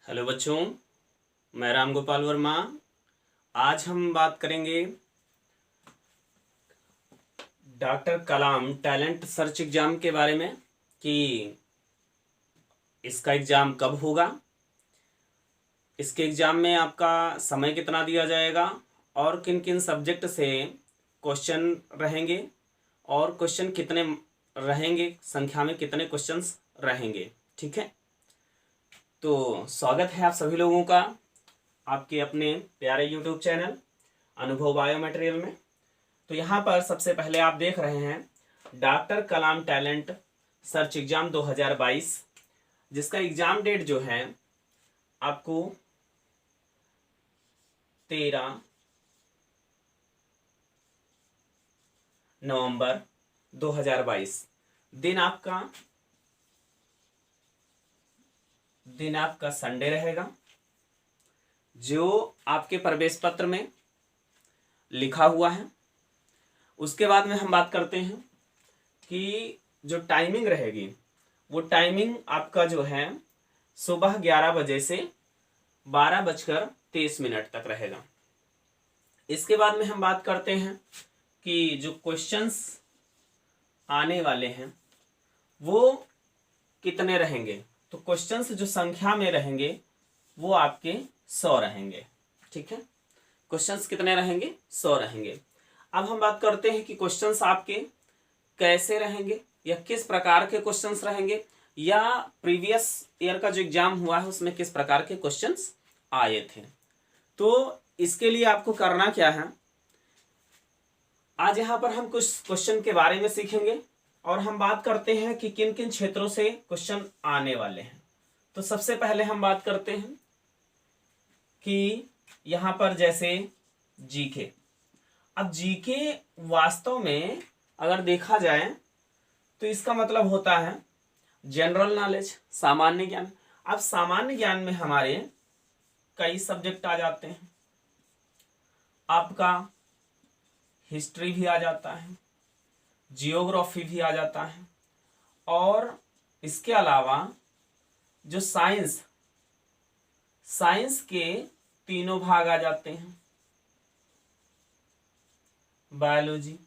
Hello बच्चों, मैं राम गोपाल वर्मा। आज हम बात करेंगे डॉक्टर कलाम टैलेंट सर्च एग्ज़ाम के बारे में कि इसका एग्ज़ाम कब होगा, इसके एग्ज़ाम में आपका समय कितना दिया जाएगा और किन किन सब्जेक्ट से क्वेश्चन रहेंगे और क्वेश्चन कितने रहेंगे, संख्या में कितने क्वेश्चंस रहेंगे। ठीक है, तो स्वागत है आप सभी लोगों का आपके अपने प्यारे यूट्यूब चैनल अनुभव बायो मटेरियल में। तो यहाँ पर सबसे पहले आप देख रहे हैं डॉक्टर कलाम टैलेंट सर्च एग्ज़ाम 2022, जिसका एग्ज़ाम डेट जो है आपको 13 नवंबर 2022 दिन आपका संडे रहेगा। जो आपके प्रवेश पत्र में लिखा हुआ है, उसके बाद में हम बात करते हैं कि जो टाइमिंग रहेगी वो टाइमिंग आपका जो है सुबह 11 बजे से 12:23 तक रहेगा। इसके बाद में हम बात करते हैं कि जो क्वेश्चंस आने वाले हैं वो कितने रहेंगे। तो क्वेश्चंस जो संख्या में रहेंगे वो आपके 100 रहेंगे। ठीक है, क्वेश्चंस कितने रहेंगे? 100 रहेंगे। अब हम बात करते हैं कि क्वेश्चंस आपके कैसे रहेंगे या किस प्रकार के क्वेश्चंस रहेंगे, या प्रीवियस ईयर का जो एग्जाम हुआ है उसमें किस प्रकार के क्वेश्चंस आए थे। तो इसके लिए आपको करना क्या है, आज यहाँ पर हम कुछ क्वेश्चन के बारे में सीखेंगे और हम बात करते हैं कि किन किन क्षेत्रों से क्वेश्चन आने वाले हैं। तो सबसे पहले हम बात करते हैं कि यहाँ पर जैसे जीके। अब जीके वास्तव में अगर देखा जाए तो इसका मतलब होता है जनरल नॉलेज, सामान्य ज्ञान। अब सामान्य ज्ञान में हमारे कई सब्जेक्ट आ जाते हैं, आपका हिस्ट्री भी आ जाता है, जियोग्राफी भी आ जाता है, और इसके अलावा जो साइंस के तीनों भाग आ जाते हैं, बायोलॉजी,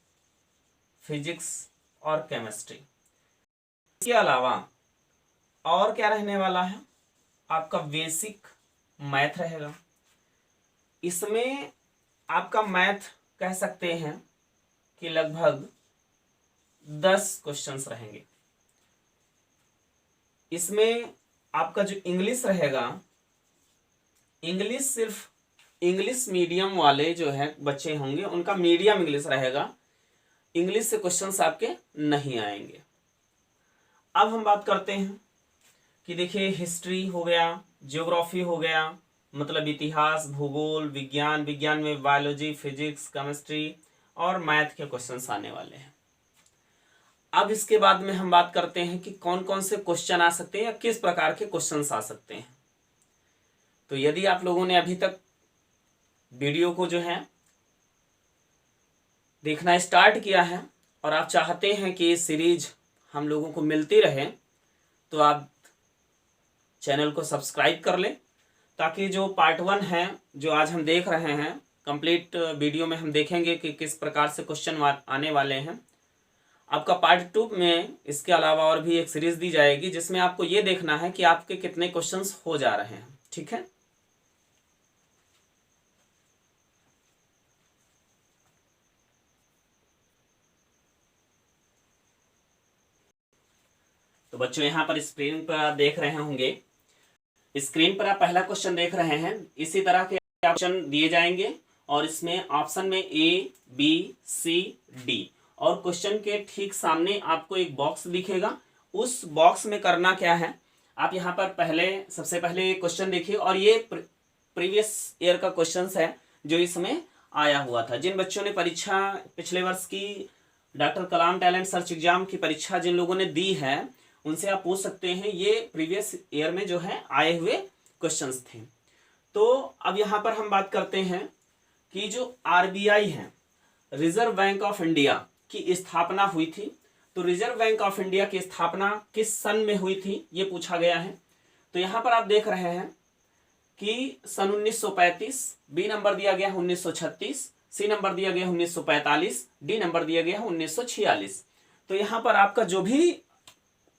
फिजिक्स और केमिस्ट्री। इसके अलावा और क्या रहने वाला है, आपका बेसिक मैथ रहेगा। इसमें आपका मैथ कह सकते हैं कि लगभग 10 क्वेश्चंस रहेंगे। इसमें आपका जो इंग्लिश रहेगा, इंग्लिश सिर्फ इंग्लिश मीडियम वाले जो है बच्चे होंगे उनका मीडियम इंग्लिश रहेगा, इंग्लिश से क्वेश्चंस आपके नहीं आएंगे। अब हम बात करते हैं कि देखिए हिस्ट्री हो गया, जियोग्राफी हो गया, मतलब इतिहास, भूगोल, विज्ञान में बायोलॉजी, फिजिक्स, केमिस्ट्री और मैथ के क्वेश्चंस आने वाले हैं। अब इसके बाद में हम बात करते हैं कि कौन कौन से क्वेश्चन आ सकते हैं या किस प्रकार के क्वेश्चंस आ सकते हैं। तो यदि आप लोगों ने अभी तक वीडियो को जो है देखना स्टार्ट किया है और आप चाहते हैं कि ये सीरीज हम लोगों को मिलती रहे, तो आप चैनल को सब्सक्राइब कर लें, ताकि जो पार्ट 1 है जो आज हम देख रहे हैं, कंप्लीट वीडियो में हम देखेंगे कि किस प्रकार से क्वेश्चन आने वाले हैं। आपका पार्ट 2 में इसके अलावा और भी एक सीरीज दी जाएगी जिसमें आपको ये देखना है कि आपके कितने क्वेश्चंस हो जा रहे हैं। ठीक है, तो बच्चों यहाँ पर स्क्रीन पर आप देख रहे होंगे, स्क्रीन पर आप पहला क्वेश्चन देख रहे हैं। इसी तरह के ऑप्शन दिए जाएंगे और इसमें ऑप्शन में A, B, C, D, और क्वेश्चन के ठीक सामने आपको एक बॉक्स दिखेगा। उस बॉक्स में करना क्या है, आप यहाँ पर सबसे पहले क्वेश्चन देखिए, और ये प्रीवियस ईयर का क्वेश्चन है जो इसमें आया हुआ था। जिन बच्चों ने परीक्षा पिछले वर्ष की डॉक्टर कलाम टैलेंट सर्च एग्जाम की परीक्षा जिन लोगों ने दी है, उनसे आप पूछ सकते हैं, ये प्रीवियस ईयर में जो है आए हुए क्वेश्चंस थे। तो अब यहाँ पर हम बात करते हैं कि जो RBI है, रिजर्व बैंक ऑफ इंडिया की स्थापना हुई थी। तो रिजर्व बैंक ऑफ इंडिया की स्थापना किस सन में हुई थी, ये पूछा गया है। तो यहाँ पर आप देख रहे हैं कि सन 1935, बी नंबर दिया गया है 1936, सी नंबर दिया गया है 1945, डी नंबर दिया गया है 1946। तो यहाँ पर आपका जो भी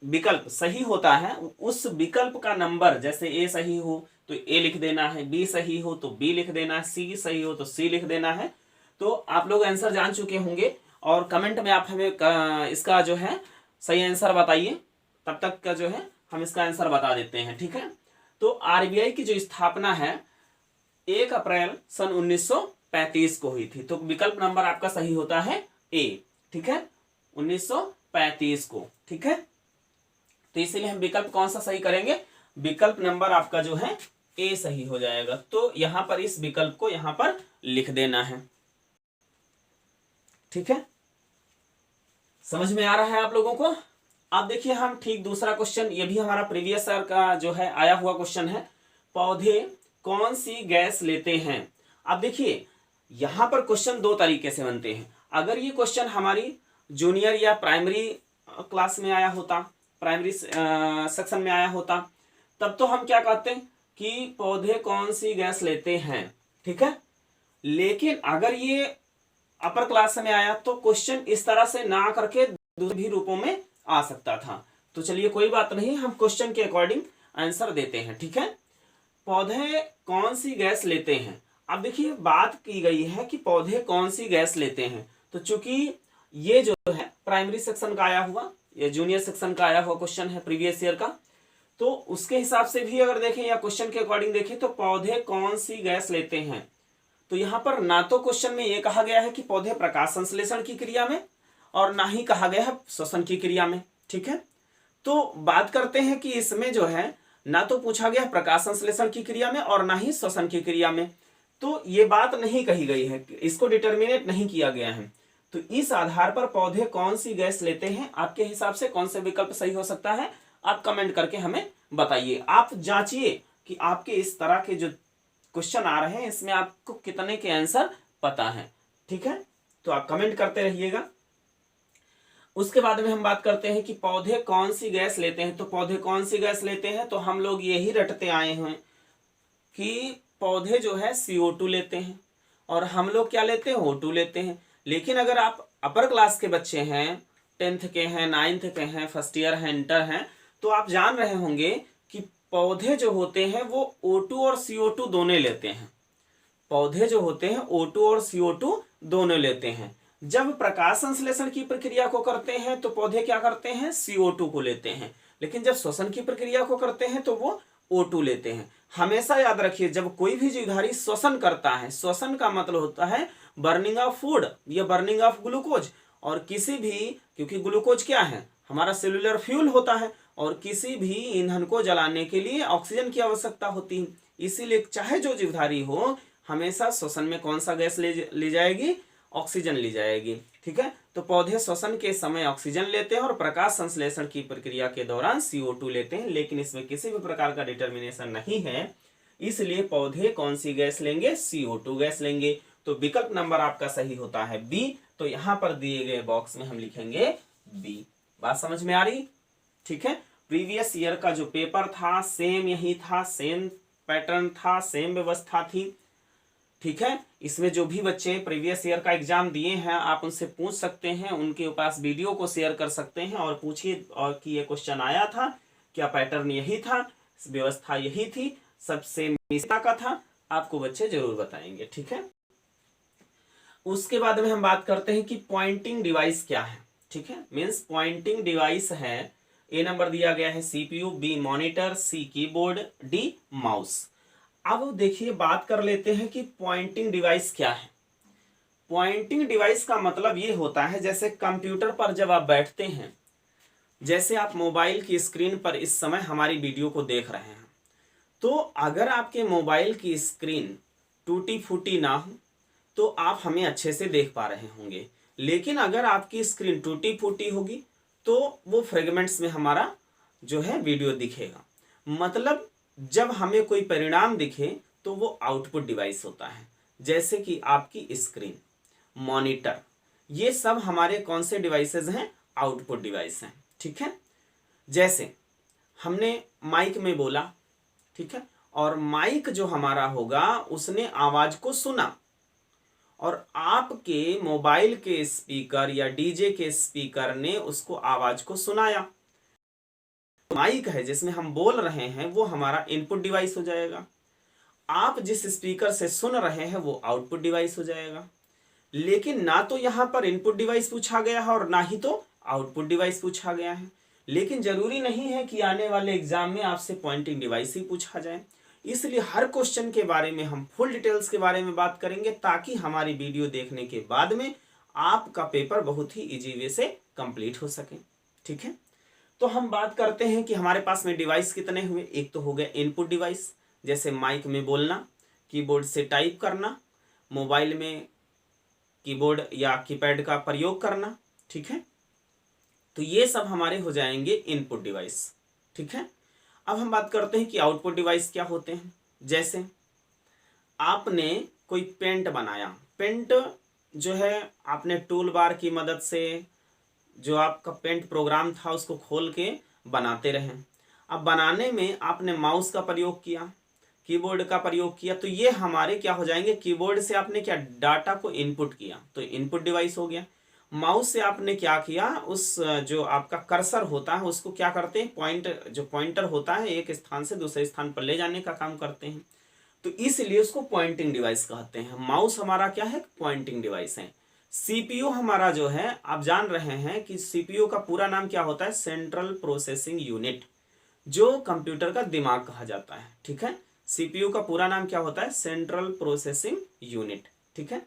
विकल्प सही होता है उस विकल्प का नंबर, जैसे ए सही हो तो ए लिख देना है, बी सही हो तो बी लिख देना है, सी सही हो तो सी लिख देना है। तो आप लोग आंसर जान चुके होंगे और कमेंट में आप हमें इसका जो है सही आंसर बताइए। तब तक का जो है हम इसका आंसर बता देते हैं, ठीक है। तो आरबीआई की जो स्थापना है 1 अप्रैल सन 1935 को हुई थी। तो विकल्प नंबर आपका सही होता है ए, ठीक है, 1935 को, ठीक है। तो इसीलिए हम विकल्प कौन सा सही करेंगे, विकल्प नंबर आपका जो है ए सही हो जाएगा। तो यहां पर इस विकल्प को यहां पर लिख देना है, ठीक है। समझ में आ रहा है आप लोगों को। अब देखिए हम ठीक दूसरा क्वेश्चन, ये भी हमारा प्रीवियस ईयर का जो है आया हुआ क्वेश्चन है, पौधे कौन सी गैस लेते हैं। अब देखिए यहां पर क्वेश्चन दो तरीके से बनते हैं। अगर ये क्वेश्चन हमारी जूनियर या प्राइमरी क्लास में आया होता, प्राइमरी सेक्शन में आया होता, तब तो हम क्या कहते हैं कि पौधे कौन सी गैस लेते हैं, ठीक है। लेकिन अगर ये अपर क्लास में आया तो क्वेश्चन इस तरह से ना करके दूसरे भी रूपों में आ सकता था। तो चलिए कोई बात नहीं, हम क्वेश्चन के अकॉर्डिंग आंसर देते हैं, ठीक है। पौधे कौन सी गैस लेते हैं। अब देखिए बात की गई है कि पौधे कौन सी गैस लेते हैं, तो चूंकि ये जो है प्राइमरी सेक्शन का आया हुआ, ये जूनियर सेक्शन का आया हुआ क्वेश्चन है प्रीवियस ईयर का, तो उसके हिसाब से भी अगर देखें या क्वेश्चन के अकॉर्डिंग देखें तो पौधे कौन सी गैस लेते हैं, तो यहां पर ना तो क्वेश्चन में ये कहा गया है कि पौधे प्रकाश संश्लेषण की क्रिया में और ना ही कहा गया है श्वसन की क्रिया में, ठीक है। तो बात करते हैं कि इसमें जो है ना तो पूछा गया प्रकाश संश्लेषण की क्रिया में और ना ही श्वसन की क्रिया में, तो ये बात नहीं कही गई है, इसको डिटर्मिनेट नहीं किया गया है। तो इस आधार पर पौधे कौन सी गैस लेते हैं, आपके हिसाब से कौन सा विकल्प सही हो सकता है, आप कमेंट करके हमें बताइए। आप जांचिए कि आपके इस तरह के जो क्वेश्चन आ रहे हैं इसमें आपको कितने के आंसर पता है, ठीक है। तो आप कमेंट करते रहिएगा। उसके बाद में हम बात करते हैं कि पौधे कौन सी गैस लेते हैं। तो पौधे कौन सी गैस लेते हैं, तो हम लोग यही रटते आए हैं कि पौधे जो है CO2 लेते हैं और हम लोग क्या लेते हैं, O2 लेते हैं। लेकिन अगर आप अपर क्लास के बच्चे हैं, 10th के हैं, 9th के हैं, फर्स्ट ईयर हैं, इंटर हैं, तो आप जान रहे होंगे कि पौधे जो होते हैं वो O2 और CO2 दोनों लेते हैं। पौधे जो होते हैं O2 और CO2 दोनों लेते हैं। जब प्रकाश संश्लेषण की प्रक्रिया को करते हैं तो पौधे क्या करते हैं, CO2 को लेते हैं। लेकिन जब श्वसन की प्रक्रिया को करते हैं तो वो O2 लेते हैं। हमेशा याद रखिए जब कोई भी जीवधारी श्वसन करता है, श्वसन का मतलब होता है बर्निंग ऑफ फूड या बर्निंग ऑफ ग्लूकोज, और किसी भी, क्योंकि ग्लूकोज क्या है, हमारा सेलुलर फ्यूल होता है और किसी भी ईंधन को जलाने के लिए ऑक्सीजन की आवश्यकता होती है। इसीलिए चाहे जो जीवधारी हो हमेशा श्वसन में कौन सा गैस ले जाएगी, ऑक्सीजन ली जाएगी, ठीक है। तो पौधे श्वसन के समय ऑक्सीजन लेते हैं और प्रकाश संश्लेषण की प्रक्रिया के दौरान CO2 लेते हैं, लेकिन इसमें किसी भी प्रकार का डिटर्मिनेशन नहीं है, इसलिए पौधे कौन सी गैस लेंगे, CO2 गैस लेंगे। तो विकल्प नंबर आपका सही होता है बी। तो यहां पर दिए गए बॉक्स में हम लिखेंगे बी। बात समझ में आ रही, ठीक है। प्रीवियस ईयर का जो पेपर था सेम यही था, सेम पैटर्न था, सेम व्यवस्था थी, ठीक है। इसमें जो भी बच्चे प्रीवियस ईयर का एग्जाम दिए हैं आप उनसे पूछ सकते हैं, उनके पास वीडियो को शेयर कर सकते हैं और पूछिए और कि ये क्वेश्चन आया था, क्या पैटर्न यही था, व्यवस्था यही थी, सबसे मिसता का था, आपको बच्चे जरूर बताएंगे, ठीक है। उसके बाद में हम बात करते हैं कि पॉइंटिंग डिवाइस क्या है, ठीक है। मीन्स पॉइंटिंग डिवाइस है, ए नंबर दिया गया है CPU, B monitor, C keyboard, D mouse. अब देखिए बात कर लेते हैं कि पॉइंटिंग डिवाइस क्या है। पॉइंटिंग डिवाइस का मतलब ये होता है जैसे कंप्यूटर पर जब आप बैठते हैं, जैसे आप मोबाइल की स्क्रीन पर इस समय हमारी वीडियो को देख रहे हैं, तो अगर आपके मोबाइल की स्क्रीन टूटी फूटी ना हो तो आप हमें अच्छे से देख पा रहे होंगे। लेकिन अगर आपकी स्क्रीन टूटी फूटी होगी तो वो फ्रेगमेंट्स में हमारा जो है वीडियो दिखेगा। मतलब जब हमें कोई परिणाम दिखे तो वो आउटपुट डिवाइस होता है, जैसे कि आपकी स्क्रीन, मॉनिटर, ये सब हमारे कौन से डिवाइसेस हैं, आउटपुट डिवाइस हैं, ठीक है। जैसे हमने माइक में बोला, ठीक है, और माइक जो हमारा होगा उसने आवाज को सुना और आपके मोबाइल के स्पीकर या डीजे के स्पीकर ने उसको आवाज को सुनाया। माइक है जिसमें हम बोल रहे हैं वो हमारा इनपुट डिवाइस हो जाएगा, आप जिस स्पीकर से सुन रहे हैं वो आउटपुट डिवाइस हो जाएगा। लेकिन ना तो यहां पर इनपुट डिवाइस पूछा गया है और ना ही तो आउटपुट डिवाइस पूछा गया है। लेकिन जरूरी नहीं है कि आने वाले एग्जाम में आपसे पॉइंटिंग डिवाइस ही पूछा जाए, इसलिए हर क्वेश्चन के बारे में हम फुल डिटेल्स के बारे में बात करेंगे ताकि हमारी वीडियो देखने के बाद में आपका पेपर बहुत ही इजी वे से कंप्लीट हो सके। ठीक है, तो हम बात करते हैं कि हमारे पास में डिवाइस कितने हुए। एक तो हो गया इनपुट डिवाइस, जैसे माइक में बोलना, कीबोर्ड से टाइप करना, मोबाइल में कीबोर्ड या कीपैड का प्रयोग करना। ठीक है, तो ये सब हमारे हो जाएंगे इनपुट डिवाइस। ठीक है, अब हम बात करते हैं कि आउटपुट डिवाइस क्या होते हैं। जैसे आपने कोई पेंट बनाया, पेंट जो है आपने टूल बार की मदद से जो आपका पेंट प्रोग्राम था उसको खोल के बनाते रहे। अब बनाने में आपने माउस का प्रयोग किया, कीबोर्ड का प्रयोग किया, तो ये हमारे क्या हो जाएंगे, कीबोर्ड से आपने क्या डाटा को इनपुट किया तो इनपुट डिवाइस हो गया। माउस से आपने क्या किया, उस जो आपका कर्सर होता है उसको क्या करते हैं, जो पॉइंटर होता है एक स्थान से दूसरे स्थान पर ले जाने का काम करते हैं, तो इसलिए उसको पॉइंटिंग डिवाइस कहते हैं। माउस हमारा क्या है, पॉइंटिंग डिवाइस है। सीपीयू हमारा जो है, आप जान रहे हैं कि सीपीयू का पूरा नाम क्या होता है, सेंट्रल प्रोसेसिंग यूनिट, जो कंप्यूटर का दिमाग कहा जाता है। ठीक है, सीपीयू का पूरा नाम क्या होता है, सेंट्रल प्रोसेसिंग यूनिट। ठीक है,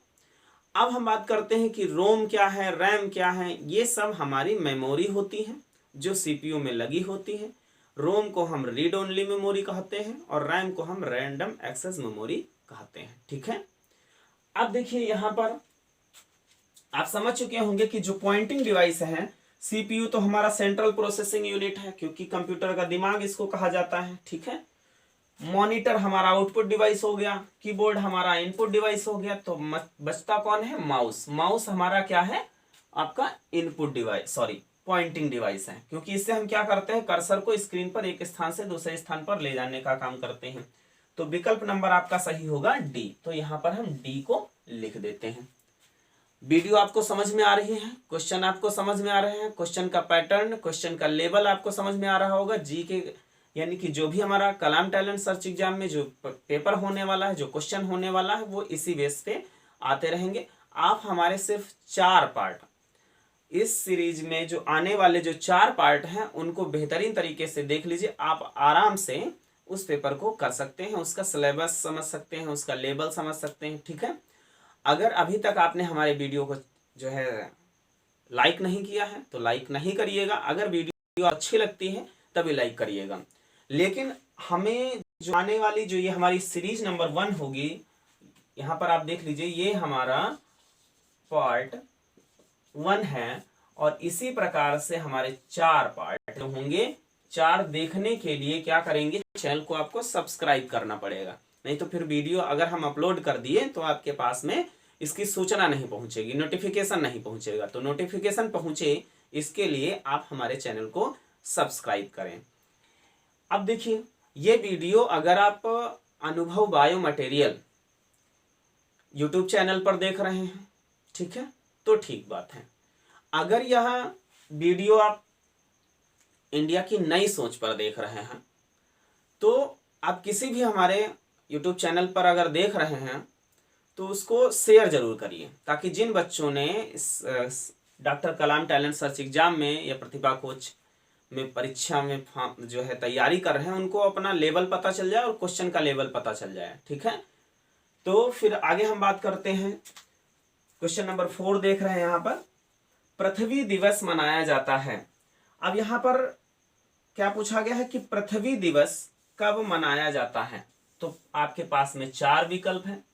अब हम बात करते हैं कि रोम क्या है, रैम क्या है। ये सब हमारी मेमोरी होती है जो सीपीयू में लगी होती है। रोम को हम रीड ओनली मेमोरी कहते हैं और रैम को हम रैंडम एक्सेस मेमोरी कहते हैं। ठीक है, अब देखिए यहां पर आप समझ चुके होंगे कि जो पॉइंटिंग डिवाइस है, सीपीयू तो हमारा सेंट्रल प्रोसेसिंग यूनिट है क्योंकि कंप्यूटर का दिमाग इसको कहा जाता है। ठीक है, मॉनिटर हमारा आउटपुट डिवाइस हो गया, कीबोर्ड हमारा इनपुट डिवाइस हो गया, तो बचता कौन है, माउस। माउस हमारा क्या है, आपका input device, sorry pointing device है, क्योंकि इससे हम क्या करते हैं, कर्सर को स्क्रीन पर एक स्थान से दूसरे स्थान पर ले जाने का काम करते हैं। तो विकल्प नंबर आपका सही होगा डी, तो यहां पर हम डी को लिख देते हैं। वीडियो आपको समझ में आ रही है, क्वेश्चन आपको समझ में आ रहे हैं, क्वेश्चन का पैटर्न, क्वेश्चन का लेवल आपको समझ में आ रहा होगा। जी के यानी कि जो भी हमारा कलाम टैलेंट सर्च एग्जाम में जो पेपर होने वाला है, जो क्वेश्चन होने वाला है, वो इसी बेस पे आते रहेंगे। आप हमारे सिर्फ 4 पार्ट इस सीरीज में जो आने वाले जो 4 पार्ट हैं उनको बेहतरीन तरीके से देख लीजिए, आप आराम से उस पेपर को कर सकते हैं, उसका सिलेबस समझ सकते हैं, उसका लेवल समझ सकते हैं। ठीक है, अगर अभी तक आपने हमारे वीडियो को जो है लाइक नहीं किया है तो लाइक नहीं करिएगा, अगर वीडियो अच्छी लगती है तभी लाइक करिएगा। लेकिन हमें जो आने वाली जो ये हमारी सीरीज नंबर 1 होगी, यहाँ पर आप देख लीजिए ये हमारा पार्ट 1 है और इसी प्रकार से हमारे 4 पार्ट होंगे। 4 देखने के लिए क्या करेंगे, चैनल को आपको सब्सक्राइब करना पड़ेगा, नहीं तो फिर वीडियो अगर हम अपलोड कर दिए तो आपके पास में इसकी सूचना नहीं पहुंचेगी, नोटिफिकेशन नहीं पहुंचेगा। तो नोटिफिकेशन पहुंचे इसके लिए आप हमारे चैनल को सब्सक्राइब करें। अब देखिए ये वीडियो अगर आप अनुभव बायो मटेरियल यूट्यूब चैनल पर देख रहे हैं, ठीक है, तो ठीक बात है। अगर यह वीडियो आप इंडिया की नई सोच पर देख रहे हैं तो आप किसी भी हमारे यूट्यूब चैनल पर अगर देख रहे हैं तो उसको शेयर जरूर करिए, ताकि जिन बच्चों ने इस डॉक्टर कलाम टैलेंट सर्च एग्जाम में या प्रतिभा कोच में परीक्षा में जो है तैयारी कर रहे हैं उनको अपना लेवल पता चल जाए और क्वेश्चन का लेवल पता चल जाए। ठीक है, तो फिर आगे हम बात करते हैं। क्वेश्चन नंबर 4 देख रहे हैं यहाँ पर, पृथ्वी दिवस मनाया जाता है। अब यहाँ पर क्या पूछा गया है कि पृथ्वी दिवस कब मनाया जाता है, तो आपके पास में 4 विकल्प हैं,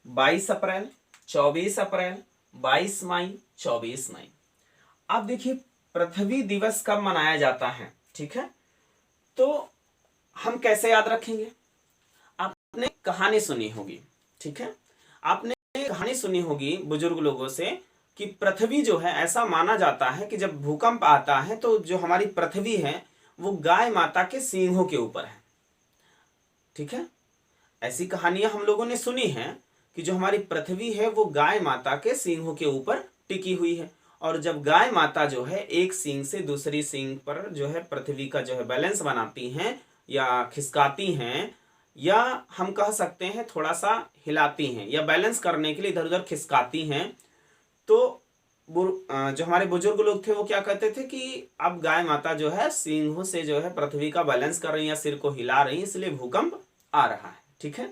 22 अप्रैल, 24 अप्रैल, 22 मई, 24 मई। अब देखिए पृथ्वी दिवस कब मनाया जाता है, ठीक है, तो हम कैसे याद रखेंगे, आपने कहानी सुनी होगी, ठीक है, आपने कहानी सुनी होगी बुजुर्ग लोगों से कि पृथ्वी जो है ऐसा माना जाता है कि जब भूकंप आता है तो जो हमारी पृथ्वी है वो गाय माता के सींगों के ऊपर है। ठीक है। ऐसी कहानियां हम लोगों ने सुनी हैं कि जो हमारी पृथ्वी है वो गाय माता के सींगों के ऊपर टिकी हुई है, और जब गाय माता जो है एक सींग से दूसरी सींग पर जो है पृथ्वी का जो है बैलेंस बनाती हैं या खिसकाती हैं, या हम कह सकते हैं थोड़ा सा हिलाती हैं, या बैलेंस करने के लिए इधर उधर खिसकाती हैं, तो जो हमारे बुजुर्ग लोग थे वो क्या कहते थे कि अब गाय माता जो है सींगों से जो है पृथ्वी का बैलेंस कर रही है या सिर को हिला रही है, इसलिए भूकंप आ रहा है। ठीक है।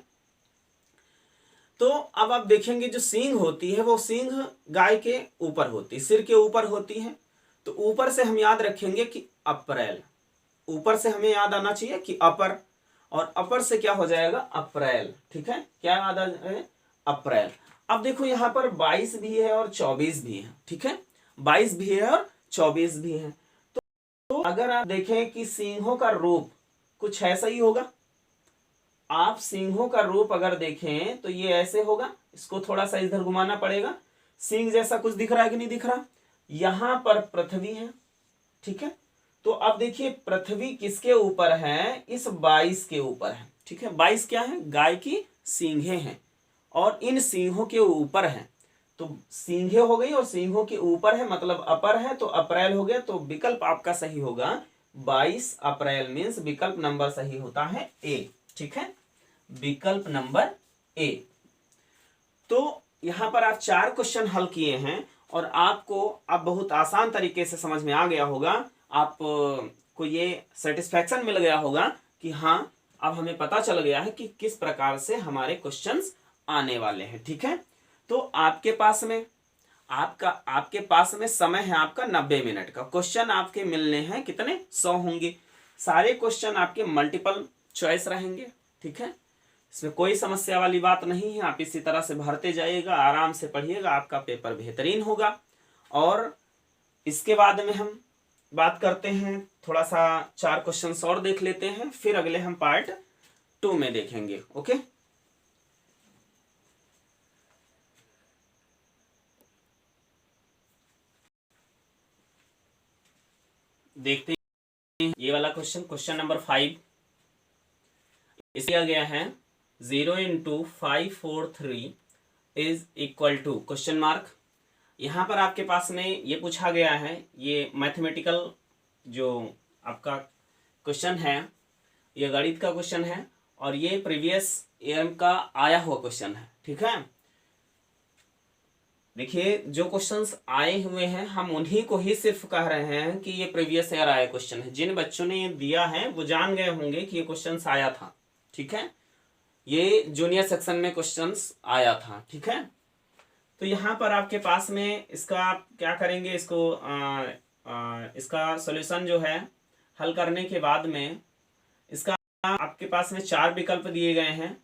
तो अब आप देखेंगे जो सींग होती है वो सींग गाय के ऊपर होती है, सिर के ऊपर होती है। तो ऊपर से हम याद रखेंगे कि अप्रैल, ऊपर से हमें याद आना चाहिए कि अपर, और अपर से क्या हो जाएगा अप्रैल। ठीक है, क्या याद आ जाए अप्रैल। अब देखो यहाँ पर 22 भी है और 24 भी है। ठीक है, 22 भी है और 24 भी है। तो अगर आप देखें कि सिंहों का रूप कुछ ऐसा ही होगा, आप सिंहों का रूप अगर देखें तो ये ऐसे होगा, इसको थोड़ा सा इधर घुमाना पड़ेगा, सिंह जैसा कुछ दिख रहा है कि नहीं दिख रहा। यहां पर पृथ्वी है। ठीक है, तो अब देखिए पृथ्वी किसके ऊपर है, इस 22 के ऊपर है। ठीक है, 22 क्या है, गाय की सींघें हैं और इन सिंहों के ऊपर है, तो सींघें हो गई और सिंहों के ऊपर है मतलब अपर है, तो अप्रैल हो गया। तो विकल्प आपका सही होगा 22 अप्रैल, मीन्स विकल्प नंबर सही होता है ए। ठीक है, विकल्प नंबर ए। तो यहां पर आप 4 क्वेश्चन हल किए हैं और आपको अब बहुत आसान तरीके से समझ में आ गया होगा, आप को ये सेटिस्फैक्शन मिल गया होगा कि हाँ अब हमें पता चल गया है कि किस प्रकार से हमारे क्वेश्चंस आने वाले हैं। ठीक है, तो आपके पास में समय है आपका 90 मिनट का। क्वेश्चन आपके मिलने हैं कितने, 100 होंगे। सारे क्वेश्चन आपके मल्टीपल चॉइस रहेंगे। ठीक है, इसमें कोई समस्या वाली बात नहीं है। आप इसी तरह से भरते जाइएगा, आराम से पढ़िएगा, आपका पेपर बेहतरीन होगा। और इसके बाद में हम बात करते हैं, थोड़ा सा 4 क्वेश्चंस और देख लेते हैं, फिर अगले हम पार्ट 2 में देखेंगे। ओके, देखते हैं ये वाला क्वेश्चन नंबर 5। इस दिया गया है 0 × 543 is equal to question mark. यहाँ पर आपके पास में ये पूछा गया है, ये मैथमेटिकल जो आपका क्वेश्चन है, ये गणित का क्वेश्चन है और ये प्रीवियस ईयर का आया हुआ क्वेश्चन है। ठीक है, देखिए जो क्वेश्चंस आए हुए हैं हम उन्हीं को ही सिर्फ कह रहे हैं कि ये प्रीवियस ईयर आया क्वेश्चन है। जिन बच्चों ने ये दिया है वो जान गए होंगे कि ये क्वेश्चंस आया था। ठीक है, ये जूनियर सेक्शन में क्वेश्चंस आया था। ठीक है, तो यहाँ पर आपके पास में इसका आप क्या करेंगे, इसका सॉल्यूशन जो है हल करने के बाद में इसका आपके पास में 4 विकल्प दिए गए हैं,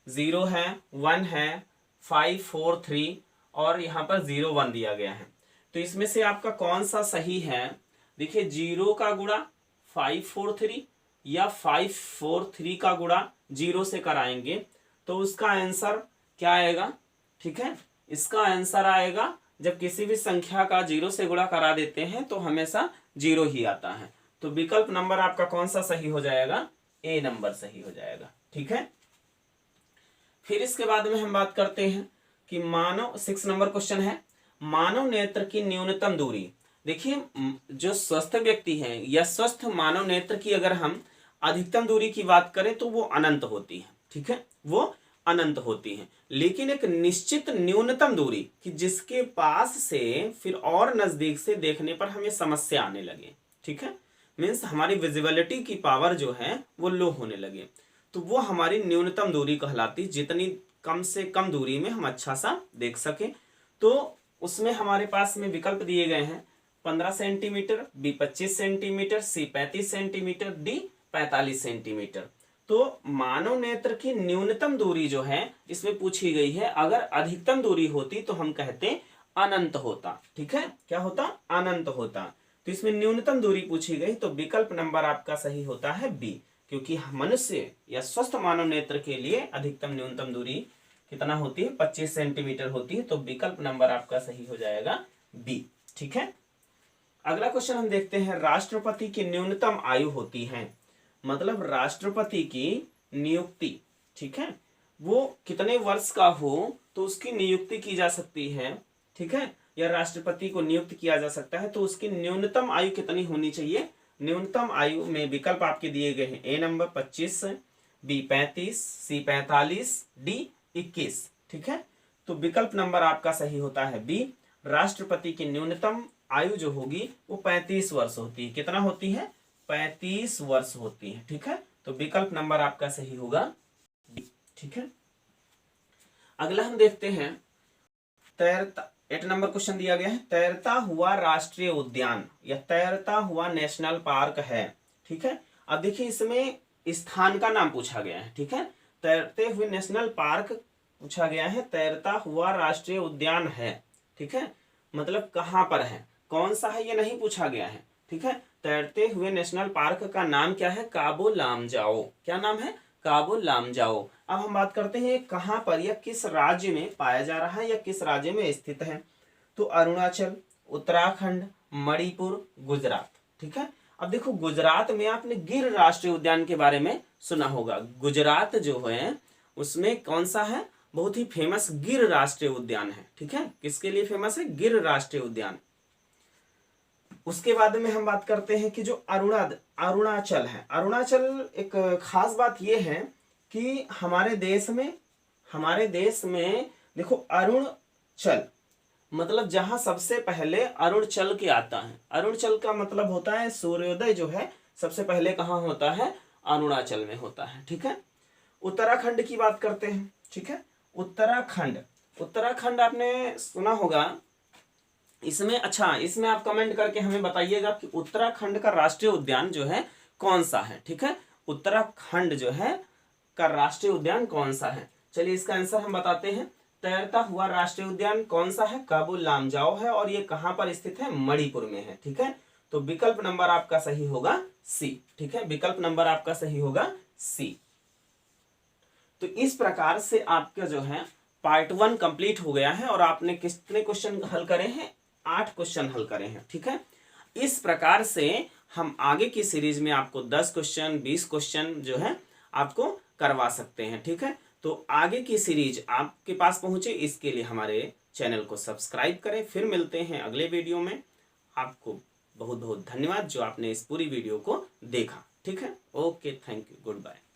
0 है, 1 है, 5 4 3 और यहाँ पर 0 1 दिया गया है। तो इसमें से आपका कौन सा सही है, देखिए 0 का गुणा 5 4 3 या 5 4 3 का गुणा 0 से कराएंगे तो उसका आंसर क्या आएगा। ठीक है, इसका आंसर आएगा, जब किसी भी संख्या का 0 से गुणा करा देते हैं तो हमेशा 0 ही आता है। तो विकल्प नंबर आपका कौन सा सही हो जाएगा, ए नंबर सही हो जाएगा। ठीक है, फिर इसके बाद में हम बात करते हैं कि मानव 6 नंबर क्वेश्चन है, मानव नेत्र की न्यूनतम दूरी। देखिए जो स्वस्थ व्यक्ति है या स्वस्थ मानव नेत्र की अगर हम अधिकतम दूरी की बात करें तो वो अनंत होती है। ठीक है, वो अनंत होती है, लेकिन एक निश्चित न्यूनतम दूरी कि जिसके पास से फिर और नजदीक से देखने पर हमें समस्या आने लगे। ठीक है, मीन्स हमारी विजिबिलिटी की पावर जो है वो लो होने लगे, तो वो हमारी न्यूनतम दूरी कहलाती, जितनी कम से कम दूरी में हम अच्छा सा देख सके। तो उसमें हमारे पास में विकल्प दिए गए हैं 15 सेंटीमीटर, बी 25 सेंटीमीटर, सी 35 सेंटीमीटर, डी 45 सेंटीमीटर। तो मानव नेत्र की न्यूनतम दूरी जो है इसमें पूछी गई है, अगर अधिकतम दूरी होती तो हम कहते अनंत होता। ठीक है, क्या होता, अनंत होता। तो इसमें न्यूनतम दूरी पूछी गई तो विकल्प नंबर आपका सही होता है बी, क्योंकि मनुष्य या स्वस्थ मानव नेत्र के लिए अधिकतम न्यूनतम दूरी कितना होती है, 25 सेंटीमीटर होती है। तो विकल्प नंबर आपका सही हो जाएगा बी। ठीक है, अगला क्वेश्चन हम देखते हैं, राष्ट्रपति की न्यूनतम आयु होती है, मतलब राष्ट्रपति की नियुक्ति, ठीक है, वो कितने वर्ष का हो तो उसकी नियुक्ति की जा सकती है, ठीक है, या राष्ट्रपति को नियुक्त किया जा सकता है, तो उसकी न्यूनतम आयु कितनी होनी चाहिए। न्यूनतम आयु में विकल्प आपके दिए गए हैं, ए नंबर 25, बी 35, सी 45, डी 21, ठीक है। तो विकल्प नंबर आपका सही होता है बी। राष्ट्रपति की न्यूनतम आयु जो होगी वो 35 वर्ष होती है। कितना होती है, 35 वर्ष होती है, ठीक है। तो विकल्प नंबर आपका सही होगा बी, ठीक है। अगला हम देखते हैं तैरता, 8 नंबर क्वेश्चन दिया गया है, तैरता हुआ राष्ट्रीय उद्यान या तैरता हुआ नेशनल पार्क है, ठीक है। अब देखिए इसमें स्थान का नाम पूछा गया है, ठीक है। तैरते हुए नेशनल पार्क पूछा गया है, तैरता हुआ राष्ट्रीय उद्यान है, ठीक है, मतलब कहाँ पर है, कौन सा है ये नहीं पूछा गया है, ठीक है। तैरते हुए नेशनल पार्क का नाम क्या है, काबो लामजाओ। क्या नाम है, काबो लामजाओ। अब हम बात करते हैं कहाँ पर या किस राज्य में पाया जा रहा है या किस राज्य में स्थित है। तो अरुणाचल, उत्तराखंड, मणिपुर, गुजरात, ठीक है। अब देखो गुजरात में आपने गिर राष्ट्रीय उद्यान के बारे में सुना होगा। गुजरात जो है उसमें कौन सा है, बहुत ही फेमस गिर राष्ट्रीय उद्यान है, ठीक है। किसके लिए फेमस है, गिर राष्ट्रीय उद्यान। उसके बाद में हम बात करते हैं कि जो अरुणाचल है, अरुणाचल एक खास बात यह है कि हमारे देश में देखो अरुणचल मतलब जहां सबसे पहले अरुणचल के आता है। अरुणचल का मतलब होता है सूर्योदय जो है सबसे पहले कहाँ होता है, अरुणाचल में होता है, ठीक है। उत्तराखंड की बात करते हैं, ठीक है। उत्तराखंड आपने सुना होगा। इसमें इसमें आप कमेंट करके हमें बताइएगा कि उत्तराखंड का राष्ट्रीय उद्यान जो है कौन सा है, ठीक है। उत्तराखंड जो है का राष्ट्रीय उद्यान कौन सा है। चलिए इसका आंसर हम बताते हैं। तैरता हुआ राष्ट्रीय उद्यान कौन सा है, काबू लामजाओ है, और ये कहां पर स्थित है, मणिपुर में है, ठीक है। तो विकल्प नंबर आपका सही होगा सी, ठीक है। विकल्प नंबर आपका सही होगा सी। तो इस प्रकार से आपका जो है पार्ट 1 कंप्लीट हो गया है और आपने कितने क्वेश्चन हल करे हैं, 8 क्वेश्चन हल करे हैं, ठीक है। इस प्रकार से हम आगे की सीरीज में आपको 10 क्वेश्चन 20 क्वेश्चन जो है आपको करवा सकते हैं, ठीक है। तो आगे की सीरीज आपके पास पहुंचे इसके लिए हमारे चैनल को सब्सक्राइब करें। फिर मिलते हैं अगले वीडियो में। आपको बहुत बहुत धन्यवाद जो आपने इस पूरी वीडियो को देखा, ठीक है। Okay, thank you, good bye.